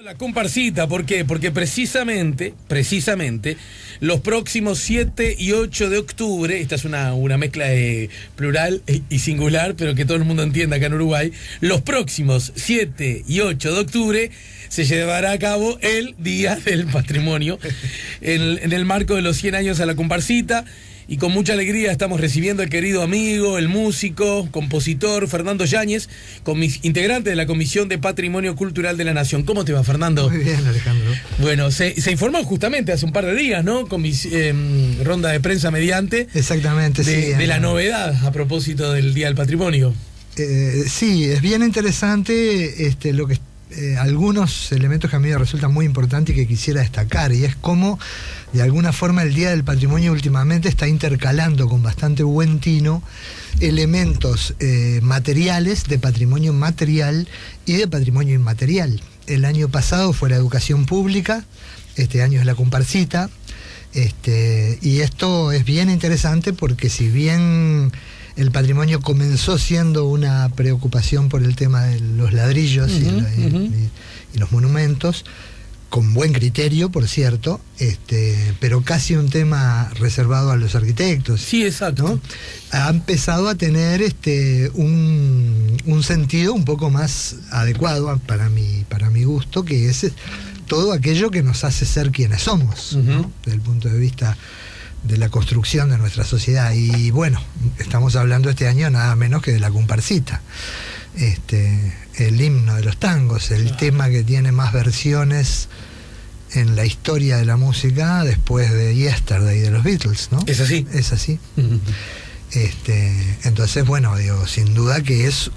La comparsita, ¿por qué? Porque precisamente, los próximos 7 y 8 de octubre, esta es una mezcla de plural y singular, pero que todo el mundo entienda acá en Uruguay, los próximos 7 y 8 de octubre se llevará a cabo el Día del Patrimonio, en el marco de los 100 años a la comparsita. Y con mucha alegría estamos recibiendo al querido amigo, el músico, compositor Fernando Yáñez, integrante de la Comisión de Patrimonio Cultural de la Nación. ¿Cómo te va, Fernando? Muy bien, Alejandro. Bueno, se informó justamente hace un par de días, ¿no? Con ronda de prensa mediante. Exactamente, sí. De la novedad a propósito del Día del Patrimonio. Sí, es bien interesante lo que algunos elementos que a mí me resultan muy importantes y que quisiera destacar, y es cómo de alguna forma el Día del Patrimonio últimamente está intercalando con bastante buen tino elementos materiales, de patrimonio material y de patrimonio inmaterial. El año pasado fue la educación pública, este año es la comparsita, y esto es bien interesante porque si bien el patrimonio comenzó siendo una preocupación por el tema de los ladrillos y los monumentos, con buen criterio, por cierto, pero casi un tema reservado a los arquitectos. Sí, exacto. ¿no? Ha empezado a tener un sentido un poco más adecuado para mi gusto, que es todo aquello que nos hace ser quienes somos, ¿no? Desde el punto de vista de la construcción de nuestra sociedad. Y bueno, estamos hablando este año nada menos que de la comparsita, el himno de los tangos, el tema que tiene más versiones en la historia de la música después de Yesterday de los Beatles, ¿no? ¿Es así? Es así. Entonces, bueno, digo, sin duda que es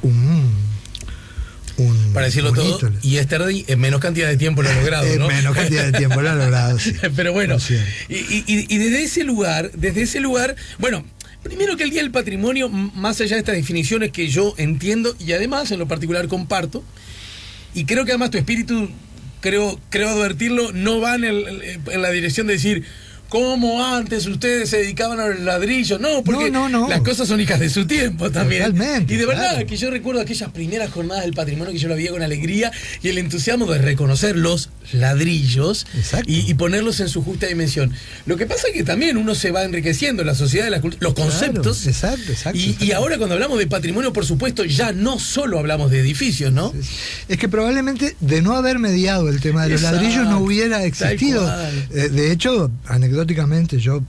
para decirlo todo, y Yesterday en menos cantidad de tiempo lo ha logrado, ¿no? Menos cantidad de tiempo lo ha logrado, sí. Pero bueno, y desde ese lugar, bueno, primero que el Día del Patrimonio, más allá de estas definiciones que yo entiendo y además en lo particular comparto, y creo que además tu espíritu, creo advertirlo, no va en la dirección de decir ¿cómo antes ustedes se dedicaban a los ladrillos? No, porque no. Las cosas son hijas de su tiempo también. Totalmente, y de verdad claro. que yo recuerdo aquellas primeras jornadas del patrimonio que yo lo veía con alegría y el entusiasmo de reconocer los ladrillos y ponerlos en su justa dimensión. Lo que pasa es que también uno se va enriqueciendo la sociedad, los conceptos. Claro, exacto. Y ahora cuando hablamos de patrimonio, por supuesto, ya no solo hablamos de edificios, ¿no? Es que probablemente de no haber mediado el tema de los ladrillos no hubiera existido. De hecho, anecdóticamente yo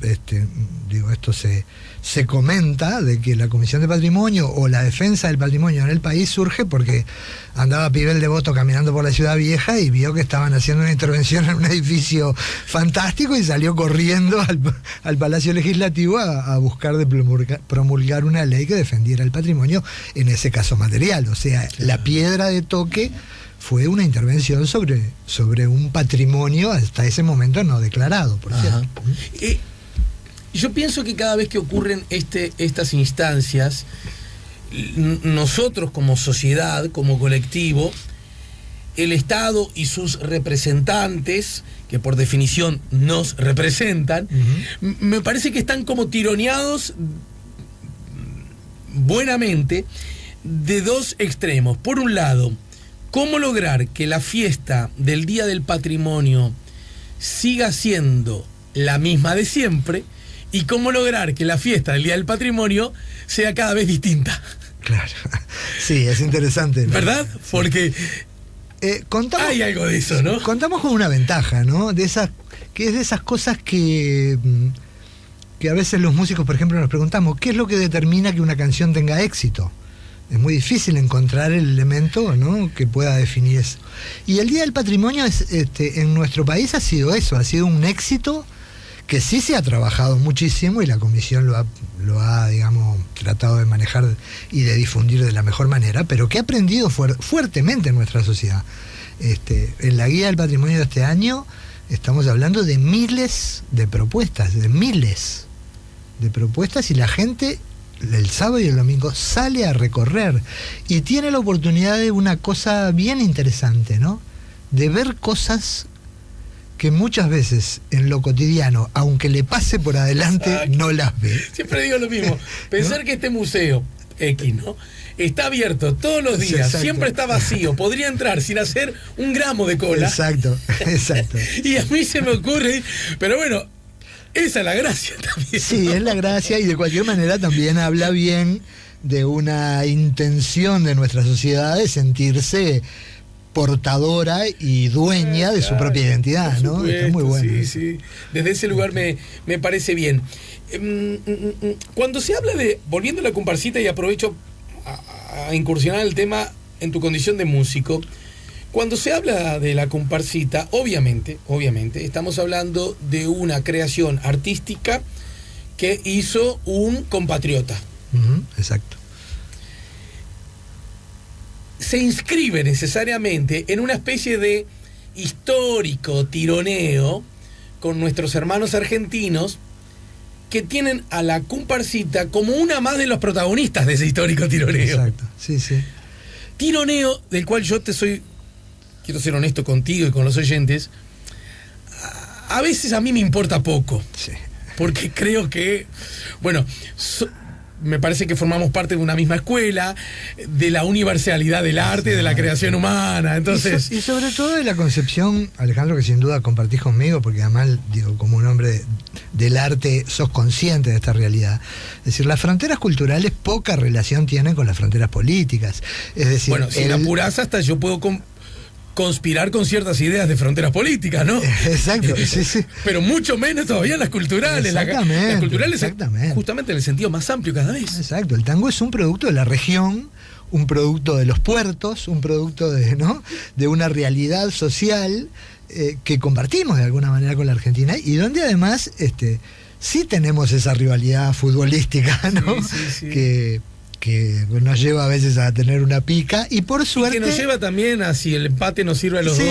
digo, esto se comenta de que la Comisión de Patrimonio o la defensa del patrimonio en el país surge porque andaba Pibel Devoto caminando por la Ciudad Vieja y vio que estaban haciendo una intervención en un edificio fantástico y salió corriendo al Palacio Legislativo a buscar de promulgar una ley que defendiera el patrimonio, en ese caso material. O sea, la piedra de toque fue una intervención sobre un patrimonio hasta ese momento no declarado, por cierto. Yo pienso que cada vez que ocurren estas instancias, nosotros como sociedad, como colectivo, el Estado y sus representantes, que por definición nos representan, me parece que están como tironeados buenamente de dos extremos. Por un lado, ¿cómo lograr que la fiesta del Día del Patrimonio siga siendo la misma de siempre? ¿Y cómo lograr que la fiesta del Día del Patrimonio sea cada vez distinta? Claro, sí, es interesante, ¿no? ¿Verdad? Porque hay algo de eso, ¿no? Contamos con una ventaja, ¿no? Que es de esas cosas que a veces los músicos, por ejemplo, nos preguntamos, ¿qué es lo que determina que una canción tenga éxito? Es muy difícil encontrar el elemento, ¿no?, que pueda definir eso. Y el Día del Patrimonio en nuestro país ha sido eso, ha sido un éxito que sí se ha trabajado muchísimo y la Comisión lo ha digamos, tratado de manejar y de difundir de la mejor manera, pero que ha aprendido fuertemente en nuestra sociedad. En la Guía del Patrimonio de este año estamos hablando de miles de propuestas, y la gente el sábado y el domingo sale a recorrer y tiene la oportunidad de una cosa bien interesante, ¿no? De ver cosas que muchas veces en lo cotidiano, aunque le pase por adelante, no las ve. Siempre digo lo mismo. Pensar, ¿no?, que este museo, X, ¿no? Está abierto todos los días, Exacto. siempre está vacío, podría entrar sin hacer un gramo de cola. Exacto, exacto. Y a mí se me ocurre, pero bueno, esa es la gracia también. Sí, ¿no? es la gracia, y de cualquier manera también habla bien de una intención de nuestra sociedad de sentirse portadora y dueña de su propia identidad, Por ¿no? supuesto, Está muy bueno. Sí, sí. Desde ese lugar me parece bien. Cuando se habla de, volviendo a la comparsita, y aprovecho a incursionar el tema en tu condición de músico, cuando se habla de la comparsita, obviamente, estamos hablando de una creación artística que hizo un compatriota. Exacto. Se inscribe necesariamente en una especie de histórico tironeo con nuestros hermanos argentinos, que tienen a la comparsita como una más de los protagonistas de ese histórico tironeo. Exacto, sí, sí. Tironeo del cual quiero ser honesto contigo y con los oyentes, a veces a mí me importa poco, Sí. porque creo que, bueno, me parece que formamos parte de una misma escuela, de la universalidad del arte, de la creación humana, entonces... Y sobre todo de la concepción, Alejandro, que sin duda compartís conmigo, porque además, digo, como un hombre del arte, sos consciente de esta realidad. Es decir, las fronteras culturales poca relación tienen con las fronteras políticas. Es decir, Bueno, si me apurás, hasta yo puedo conspirar con ciertas ideas de fronteras políticas, ¿no? Exacto, sí, sí. Pero mucho menos todavía las culturales. Exactamente, Las culturales, exactamente. justamente en el sentido más amplio cada vez. Exacto, el tango es un producto de la región, un producto de los puertos, un producto de, ¿no?, de una realidad social que compartimos de alguna manera con la Argentina, y donde además sí tenemos esa rivalidad futbolística, ¿no? Sí. Que nos lleva a veces a tener una pica, y por suerte... Y que nos lleva también a, si el empate nos sirve a los dos,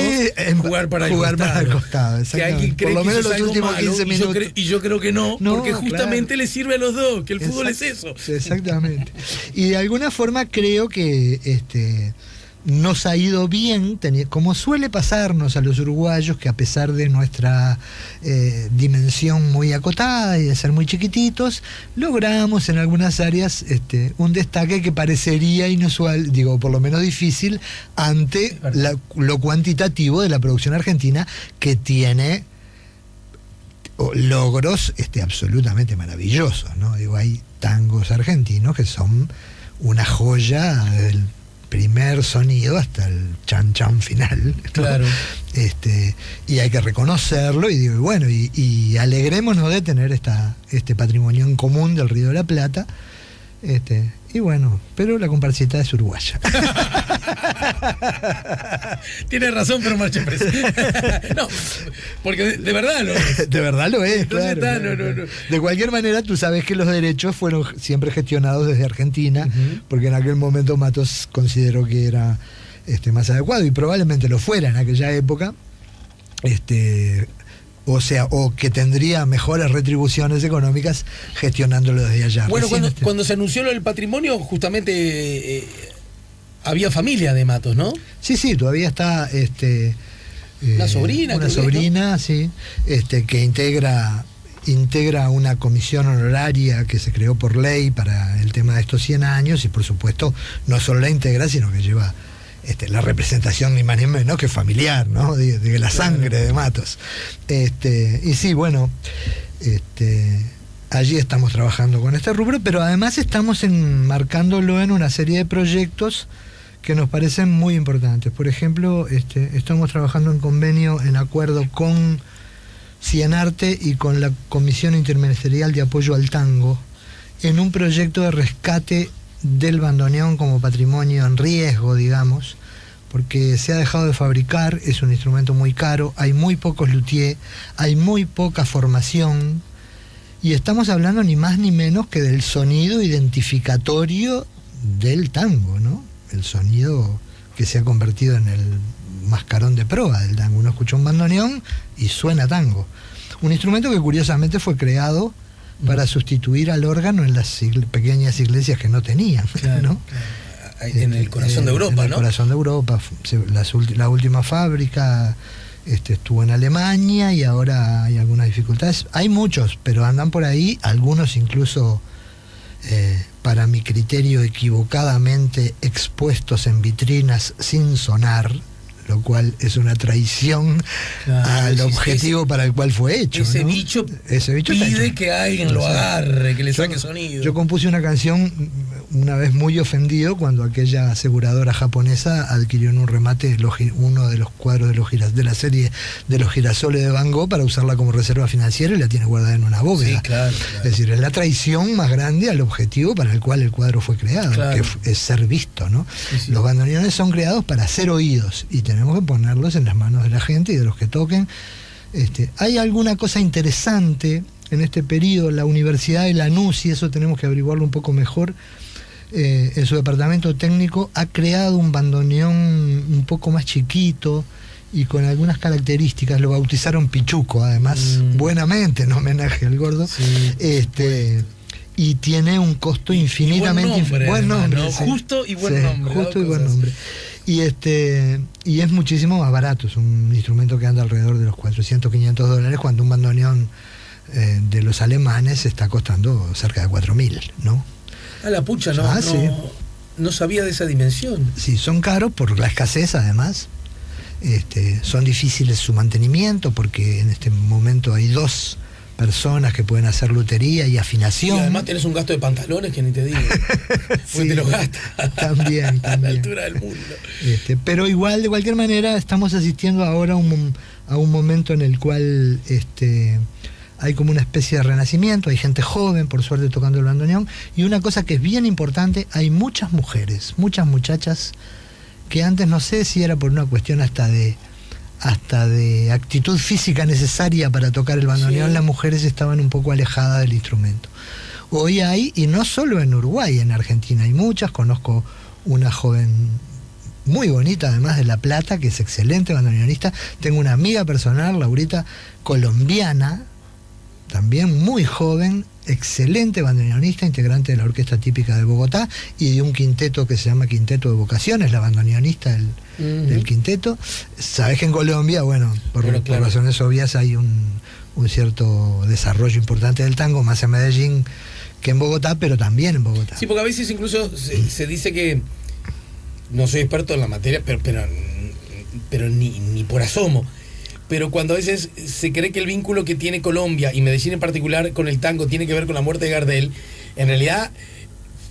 jugar para el costado. Que alguien cree por lo que menos eso los es algo últimos malo, 15 minutos. y yo creo que no, porque justamente claro, le sirve a los dos, que el fútbol es eso. Exactamente. Y de alguna forma creo que nos ha ido bien, como suele pasarnos a los uruguayos, que a pesar de nuestra dimensión muy acotada y de ser muy chiquititos, logramos en algunas áreas un destaque que parecería inusual, digo, por lo menos difícil, ante lo cuantitativo de la producción argentina, que tiene logros absolutamente maravillosos, ¿no? Digo, hay tangos argentinos que son una joya del primer sonido hasta el chan chan final, ¿no? Claro. Y hay que reconocerlo, y digo, bueno, y alegrémonos de tener este patrimonio en común del Río de la Plata, y bueno, pero la comparsita es uruguaya. Tienes razón, pero marcha presa. No, porque de verdad lo es. De verdad lo es, Entonces claro, está, claro. no. De cualquier manera, tú sabes que los derechos fueron siempre gestionados desde Argentina, porque en aquel momento Matos consideró que era más adecuado, y probablemente lo fuera en aquella época, o que tendría mejores retribuciones económicas gestionándolo desde allá. Bueno, Recién cuando se anunció lo del patrimonio, justamente había familia de Matos, ¿no? Sí, todavía está una sobrina. Una sobrina, ¿no? Sí, que integra una comisión honoraria que se creó por ley para el tema de estos 100 años, y por supuesto no solo la integra, sino que lleva la representación ni más ni menos que familiar, ¿no? De la sangre de Matos. Y sí, bueno, allí estamos trabajando con este rubro, pero además estamos enmarcándolo en una serie de proyectos que nos parecen muy importantes. Por ejemplo, estamos trabajando en convenio, en acuerdo con Cienarte y con la Comisión Interministerial de Apoyo al Tango, en un proyecto de rescate del bandoneón como patrimonio en riesgo, digamos, porque se ha dejado de fabricar, es un instrumento muy caro, hay muy pocos luthiers, hay muy poca formación, y estamos hablando ni más ni menos que del sonido identificatorio del tango, ¿no? El sonido que se ha convertido en el mascarón de proa del tango. Uno escucha un bandoneón y suena tango. Un instrumento que curiosamente fue creado para sustituir al órgano en las pequeñas iglesias que no tenían, claro, ¿no? Claro. En el corazón de Europa, ¿no? En el corazón de Europa. La última fábrica estuvo en Alemania, y ahora hay algunas dificultades. Hay muchos, pero andan por ahí, algunos incluso para mi criterio equivocadamente expuestos en vitrinas sin sonar, lo cual es una traición al objetivo para el cual fue hecho. Ese ¿no? bicho pide pide que alguien lo agarre, que le saque sonido. Yo compuse una canción una vez muy ofendido cuando aquella aseguradora japonesa adquirió en un remate uno de los cuadros de la serie de los girasoles de Van Gogh para usarla como reserva financiera y la tiene guardada en una bóveda. Sí, claro. Es decir, es la traición más grande al objetivo para el cual el cuadro fue creado, Claro. que es ser visto, ¿no? Sí. Los bandoneones son creados para ser oídos y tenemos que ponerlos en las manos de la gente y de los que toquen. Hay alguna cosa interesante en este periodo. La Universidad de Lanús, y eso tenemos que averiguarlo un poco mejor, en su departamento técnico ha creado un bandoneón un poco más chiquito y con algunas características. Lo bautizaron Pichuco, además, buenamente, en homenaje al gordo. Sí. Y tiene un costo infinitamente buen nombre, ¿no? Justo y buen nombre. Justo y buen nombre. Y es muchísimo más barato. Es un instrumento que anda alrededor de los $400-500, cuando un bandoneón de los alemanes está costando cerca de 4.000, ¿no? A la pucha, Sí. No sabía de esa dimensión. Sí, son caros por la escasez, además. Son difíciles su mantenimiento porque en este momento hay 2 personas que pueden hacer lutería y afinación. Y además tenés un gasto de pantalones que ni te digo. Porque Sí, te los gastas. También. A la altura del mundo. Pero igual, de cualquier manera, estamos asistiendo ahora a un momento en el cual hay como una especie de renacimiento. Hay gente joven, por suerte, tocando el bandoneón. Y una cosa que es bien importante, hay muchas mujeres, muchas muchachas, que antes no sé si era por una cuestión hasta de actitud física necesaria para tocar el bandoneón, sí. Las mujeres estaban un poco alejadas del instrumento. Hoy hay, y no solo en Uruguay, en Argentina hay muchas. Conozco una joven muy bonita, además de La Plata, que es excelente bandoneonista. Tengo una amiga personal, Laurita, colombiana, también muy joven, excelente bandoneonista, integrante de la orquesta típica de Bogotá y de un quinteto que se llama Quinteto de Vocaciones, la bandoneonista del quinteto. Sabes que en Colombia, por razones obvias, hay un cierto desarrollo importante del tango, más en Medellín que en Bogotá, pero también en Bogotá. Sí, porque a veces incluso se dice que, no soy experto en la materia, pero ni por asomo. Pero cuando a veces se cree que el vínculo que tiene Colombia y Medellín en particular con el tango tiene que ver con la muerte de Gardel, en realidad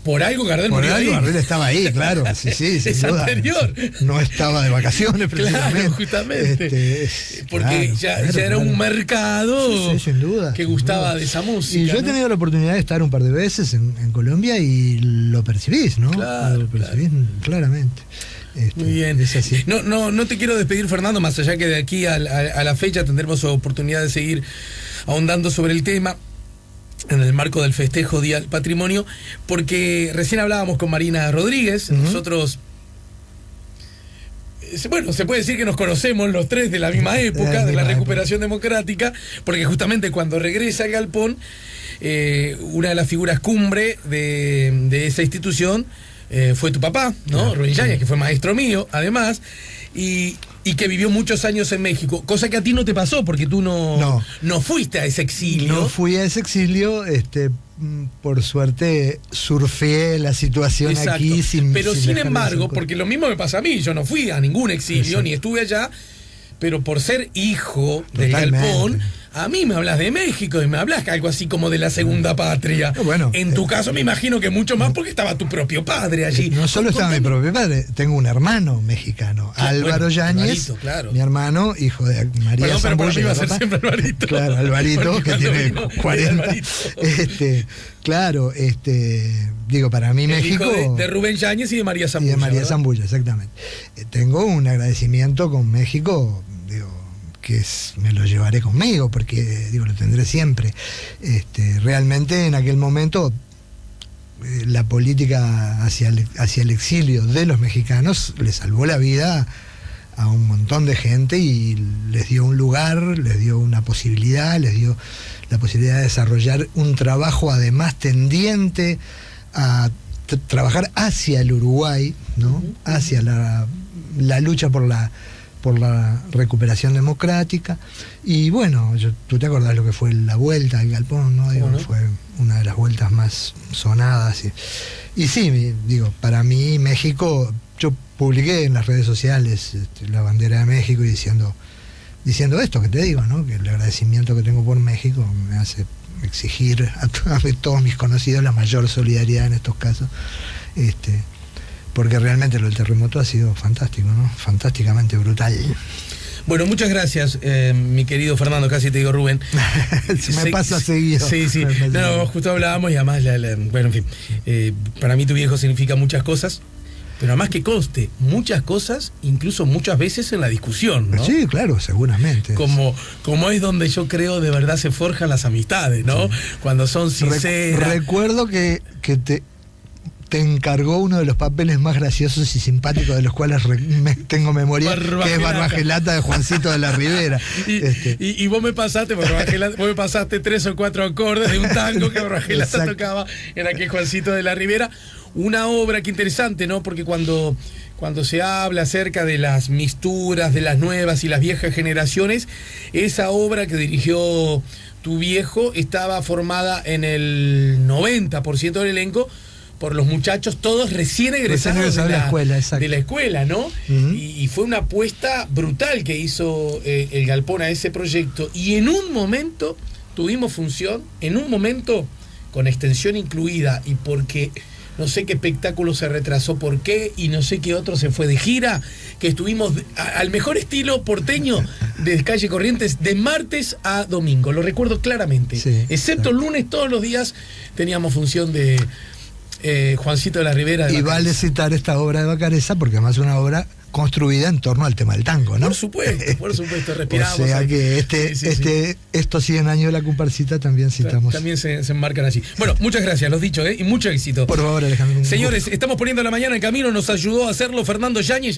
por algo Gardel murió ahí. Gardel estaba ahí, claro. Sí, es sin duda. Anterior. No estaba de vacaciones, precisamente. Claro, justamente. Porque ya era un mercado sin duda, que gustaba de esa música. Y yo he tenido la oportunidad de estar un par de veces en Colombia y lo percibís, ¿no? Claro, lo percibís claramente. Muy bien. Es así. No te quiero despedir, Fernando, más allá que de aquí a la fecha tendremos oportunidad de seguir ahondando sobre el tema en el marco del festejo Día del Patrimonio, porque recién hablábamos con Marina Rodríguez. Nosotros, se puede decir que nos conocemos los 3 de la misma época, de la recuperación democrática, porque justamente cuando regresa al Galpón, una de las figuras cumbre de esa institución fue tu papá, ¿no? Rubén Yáñez, que fue maestro mío, además, y que vivió muchos años en México, cosa que a ti no te pasó, porque tú no fuiste a ese exilio. No fui a ese exilio, por suerte surfeé la situación. Exacto. Aquí sin embargo, porque lo mismo me pasa a mí, yo no fui a ningún exilio, exacto, ni estuve allá, pero por ser hijo del Galpón, a mí me hablas de México y me hablas algo así como de la segunda patria. En tu caso me imagino que mucho más porque estaba tu propio padre allí. No solo estaba mi propio padre, tengo un hermano mexicano, Álvaro Yáñez, claro. Mi hermano, hijo de María Zambulla. Pero para mí va a ser siempre Alvarito. Claro, Alvarito, que tiene 40. Claro, digo, para mí México... Hijo de Rubén Yáñez y de María Zambulla. Y de María Zambulla, exactamente. Tengo un agradecimiento con México, que me lo llevaré conmigo, porque lo tendré siempre. Realmente en aquel momento la política hacia el exilio de los mexicanos le salvó la vida a un montón de gente y les dio un lugar, les dio una posibilidad, les dio la posibilidad de desarrollar un trabajo además tendiente a trabajar hacia el Uruguay, ¿no? Hacia la lucha por por la recuperación democrática. Y bueno, tú te acordás lo que fue la vuelta al Galpón, ¿no? Digo, fue una de las vueltas más sonadas. Y sí, digo, para mí México, yo publiqué en las redes sociales la bandera de México y diciendo esto que te digo, ¿no? Que el agradecimiento que tengo por México me hace exigir a todos mis conocidos la mayor solidaridad en estos casos, porque realmente lo del terremoto ha sido fantástico, ¿no? Fantásticamente brutal. Bueno, muchas gracias, mi querido Fernando, casi te digo Rubén. Me pasa seguido. Sí. No, justo hablábamos y además, bueno, en fin, para mí tu viejo significa muchas cosas. Pero además que conste, muchas cosas, incluso muchas veces en la discusión, ¿no? Sí, claro, seguramente. Como es donde yo creo de verdad se forjan las amistades, ¿no? Sí. Cuando son sinceras. Recuerdo que te encargó uno de los papeles más graciosos y simpáticos de los cuales tengo memoria, que es Barbagelata de Juancito de la Ribera. Y vos me pasaste, vos me pasaste 3 o 4 acordes de un tango que Barbagelata tocaba en aquel Juancito de la Ribera. Una obra que interesante, ¿no? Porque cuando se habla acerca de las misturas de las nuevas y las viejas generaciones, esa obra que dirigió tu viejo estaba formada en el 90% del elenco por los muchachos, todos recién egresados de la escuela, ¿no? Uh-huh. Y fue una apuesta brutal que hizo el Galpón a ese proyecto. Y en un momento tuvimos función, con extensión incluida, y porque no sé qué espectáculo se retrasó, por qué, y no sé qué otro se fue de gira, que estuvimos al mejor estilo porteño de Calle Corrientes de martes a domingo, lo recuerdo claramente, sí, excepto el lunes, todos los días teníamos función de Juancito de la Ribera. Y vale citar esta obra de Bacareza porque además es una obra construida en torno al tema del tango, ¿no? Por supuesto, respiramos. O sea que estos 100 años de la comparsita también citamos. También se enmarcan allí. Bueno, muchas gracias, los dicho, y mucho éxito. Por favor, Alejandro. Señores, estamos poniendo la mañana en camino, nos ayudó a hacerlo Fernando Yáñez.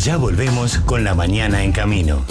Ya volvemos con La Mañana en Camino.